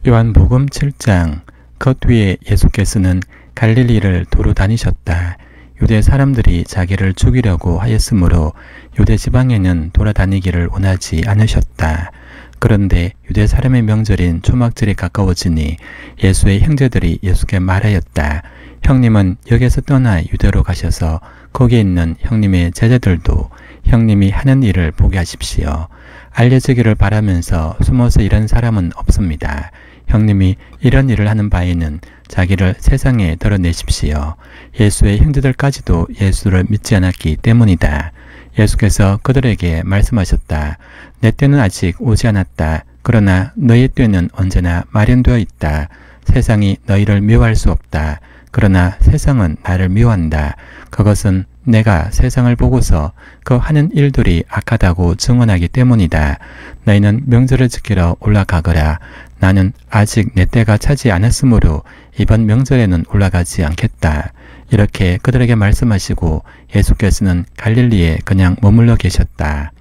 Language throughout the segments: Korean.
요한복음 7장. 그 뒤에 예수께서는 갈릴리를 두루 다니셨다. 유대 사람들이 자기를 죽이려고 하였으므로 유대 지방에는 돌아다니기를 원하지 않으셨다. 그런데 유대 사람의 명절인 초막절이 가까워지니 예수의 형제들이 예수께 말하였다. 형님은 여기서 떠나 유대로 가셔서 거기에 있는 형님의 제자들도 형님이 하는 일을 보게 하십시오. 알려지기를 바라면서 숨어서 일하는 사람은 없습니다. 형님이 이런 일을 하는 바에는 자기를 세상에 드러내십시오. 예수의 형제들까지도 예수를 믿지 않았기 때문이다. 예수께서 그들에게 말씀하셨다. 내 때는 아직 오지 않았다. 그러나 너희 때는 언제나 마련되어 있다. 세상이 너희를 미워할 수 없다. 그러나 세상은 나를 미워한다. 그것은 내가 세상을 보고서 그 하는 일들이 악하다고 증언하기 때문이다. 너희는 명절을 지키러 올라가거라. 나는 아직 내 때가 차지 않았으므로 이번 명절에는 올라가지 않겠다. 이렇게 그들에게 말씀하시고 예수께서는 갈릴리에 그냥 머물러 계셨다.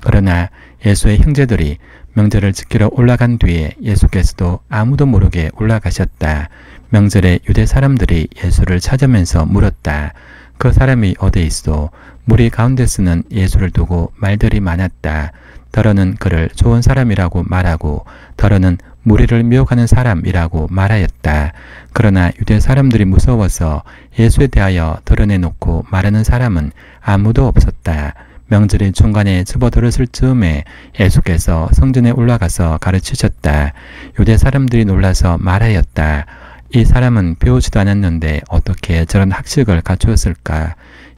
그러나 예수의 형제들이 명절을 지키러 올라간 뒤에 예수께서도 아무도 모르게 올라가셨다. 명절에 유대 사람들이 예수를 찾으면서 물었다. 그 사람이 어디 있어? 무리 가운데서는 예수를 두고 말들이 많았다. 더러는 그를 좋은 사람이라고 말하고 더러는 무리를 미혹하는 사람이라고 말하였다. 그러나 유대 사람들이 무서워서 예수에 대하여 드러내놓고 말하는 사람은 아무도 없었다. 명절이 중간에 접어들었을 즈음에 예수께서 성전에 올라가서 가르치셨다. 유대 사람들이 놀라서 말하였다. 이 사람은 배우지도 않았는데 어떻게 저런 학식을 갖추었을까?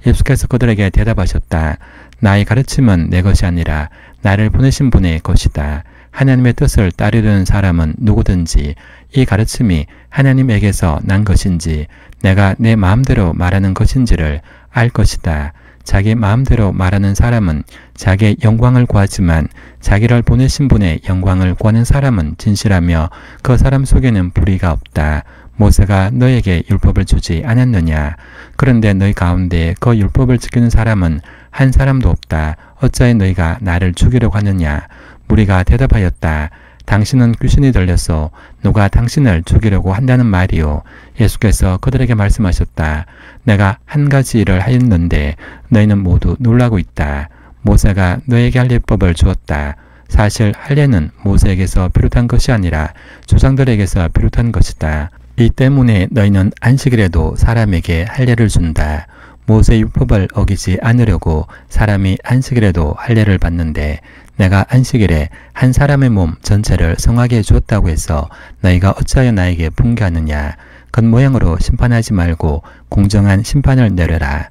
예수께서 그들에게 대답하셨다. 나의 가르침은 내 것이 아니라 나를 보내신 분의 것이다. 하나님의 뜻을 따르려는 사람은 누구든지 이 가르침이 하나님에게서 난 것인지 내가 내 마음대로 말하는 것인지를 알 것이다. 자기 마음대로 말하는 사람은 자기의 영광을 구하지만 자기를 보내신 분의 영광을 구하는 사람은 진실하며 그 사람 속에는 불의가 없다. 모세가 너에게 율법을 주지 않았느냐? 그런데 너희 가운데 그 율법을 지키는 사람은 한 사람도 없다. 어찌하여 너희가 나를 죽이려고 하느냐? 무리가 대답하였다. 당신은 귀신이 들려서 누가 당신을 죽이려고 한다는 말이요. 예수께서 그들에게 말씀하셨다. 내가 한 가지 일을 하였는데 너희는 모두 놀라고 있다. 모세가 너에게 할례법을 주었다. 사실 할례는 모세에게서 비롯한 것이 아니라 조상들에게서 비롯한 것이다. 이 때문에 너희는 안식일에도 사람에게 할례를 준다. 모세 율법을 어기지 않으려고 사람이 안식일에도 할례를 받는데 내가 안식일에 한 사람의 몸 전체를 성하게 주었다고 해서 너희가 어찌하여 나에게 분개하느냐? 겉모양으로 심판하지 말고 공정한 심판을 내려라.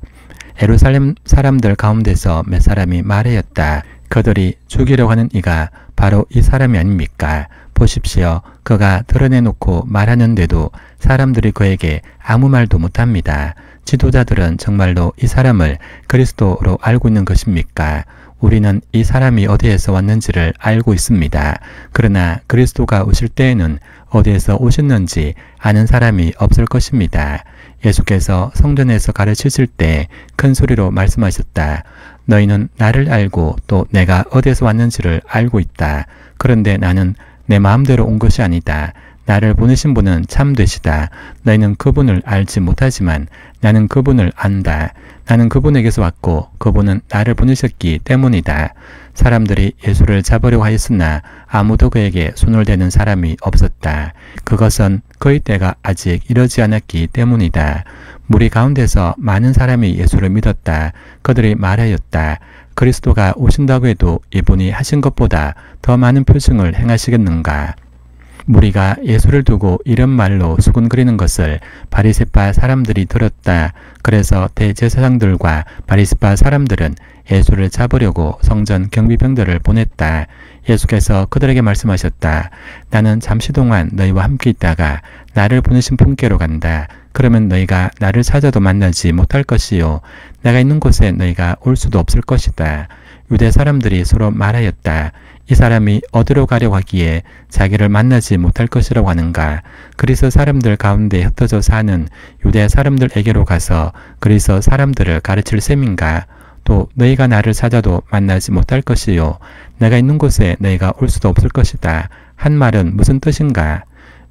예루살렘 사람들 가운데서 몇 사람이 말하였다. 그들이 죽이려고 하는 이가 바로 이 사람이 아닙니까? 보십시오. 그가 드러내놓고 말하는데도 사람들이 그에게 아무 말도 못합니다. 지도자들은 정말로 이 사람을 그리스도로 알고 있는 것입니까? 우리는 이 사람이 어디에서 왔는지를 알고 있습니다. 그러나 그리스도가 오실 때에는 어디에서 오셨는지 아는 사람이 없을 것입니다. 예수께서 성전에서 가르치실 때 큰 소리로 말씀하셨다. 너희는 나를 알고 또 내가 어디에서 왔는지를 알고 있다. 그런데 나는 내 마음대로 온 것이 아니다. 나를 보내신 분은 참되시다. 너희는 그분을 알지 못하지만 나는 그분을 안다. 나는 그분에게서 왔고 그분은 나를 보내셨기 때문이다. 사람들이 예수를 잡으려고 하였으나 아무도 그에게 손을 대는 사람이 없었다. 그것은 그의 때가 아직 이르지 않았기 때문이다. 무리 가운데서 많은 사람이 예수를 믿었다. 그들이 말하였다. 그리스도가 오신다고 해도 이분이 하신 것보다 더 많은 표징을 행하시겠는가? 무리가 예수를 두고 이런 말로 수군거리는 것을 바리새파 사람들이 들었다. 그래서 대제사장들과 바리새파 사람들은 예수를 잡으려고 성전 경비병들을 보냈다. 예수께서 그들에게 말씀하셨다. 나는 잠시 동안 너희와 함께 있다가 나를 보내신 분께로 간다. 그러면 너희가 나를 찾아도 만나지 못할 것이요. 내가 있는 곳에 너희가 올 수도 없을 것이다. 유대 사람들이 서로 말하였다. 이 사람이 어디로 가려고 하기에 자기를 만나지 못할 것이라고 하는가? 그리스 사람들 가운데 흩어져 사는 유대 사람들에게로 가서 그리스 사람들을 가르칠 셈인가? 또 너희가 나를 찾아도 만나지 못할 것이요. 내가 있는 곳에 너희가 올 수도 없을 것이다. 한 말은 무슨 뜻인가?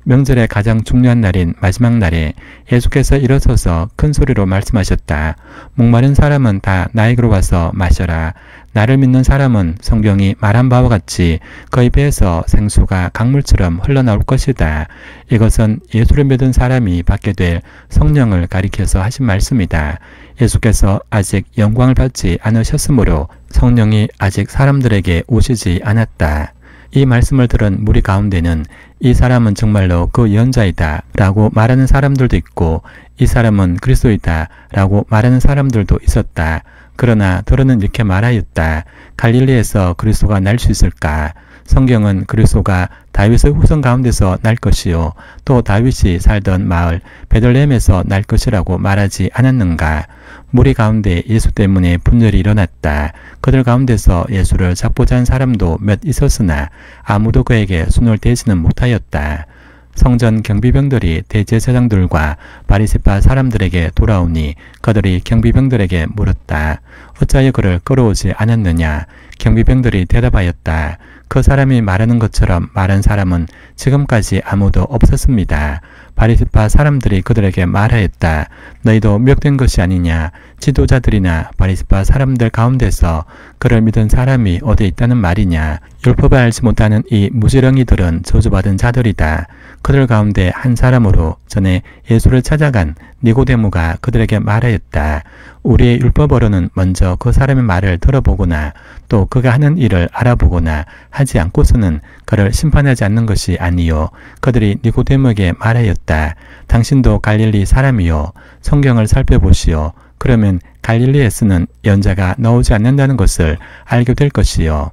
명절의 가장 중요한 날인 마지막 날에 예수께서 일어서서 큰 소리로 말씀하셨다. 목마른 사람은 다 나에게로 와서 마셔라. 나를 믿는 사람은 성경이 말한 바와 같이 그의 배에서 생수가 강물처럼 흘러나올 것이다. 이것은 예수를 믿은 사람이 받게 될 성령을 가리켜서 하신 말씀이다. 예수께서 아직 영광을 받지 않으셨으므로 성령이 아직 사람들에게 오시지 않았다. 이 말씀을 들은 무리 가운데는 이 사람은 정말로 그 예언자이다 라고 말하는 사람들도 있고 이 사람은 그리스도이다 라고 말하는 사람들도 있었다. 그러나 들어는 이렇게 말하였다. 갈릴리에서 그리스도가 날 수 있을까? 성경은 그리스도가 다윗의 후손 가운데서 날 것이요 또 다윗이 살던 마을 베들레헴에서 날 것이라고 말하지 않았는가? 무리 가운데 예수 때문에 분열이 일어났다. 그들 가운데서 예수를 잡고자 한 사람도 몇 있었으나 아무도 그에게 손을 대지는 못하였다. 성전 경비병들이 대제사장들과 바리새파 사람들에게 돌아오니 그들이 경비병들에게 물었다. 어찌하여 그를 끌어오지 않았느냐? 경비병들이 대답하였다. 그 사람이 말하는 것처럼 말한 사람은 지금까지 아무도 없었습니다. 바리새파 사람들이 그들에게 말하였다. 너희도 미혹된 것이 아니냐? 지도자들이나 바리새파 사람들 가운데서 그를 믿은 사람이 어디 있다는 말이냐? 율법을 알지 못하는 이 무지렁이들은 저주받은 자들이다. 그들 가운데 한 사람으로 전에 예수를 찾아간 니고데모가 그들에게 말하였다. 우리의 율법으로는 먼저 그 사람의 말을 들어보거나 또 그가 하는 일을 알아보거나 하지 않고서는 그를 심판하지 않는 것이 아니요. 그들이 니고데모에게 말하였다. 당신도 갈릴리 사람이요. 성경을 살펴보시오. 그러면 갈릴리에서는 예언자가 나오지 않는다는 것을 알게 될 것이요.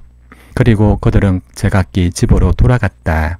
그리고 그들은 제각기 집으로 돌아갔다.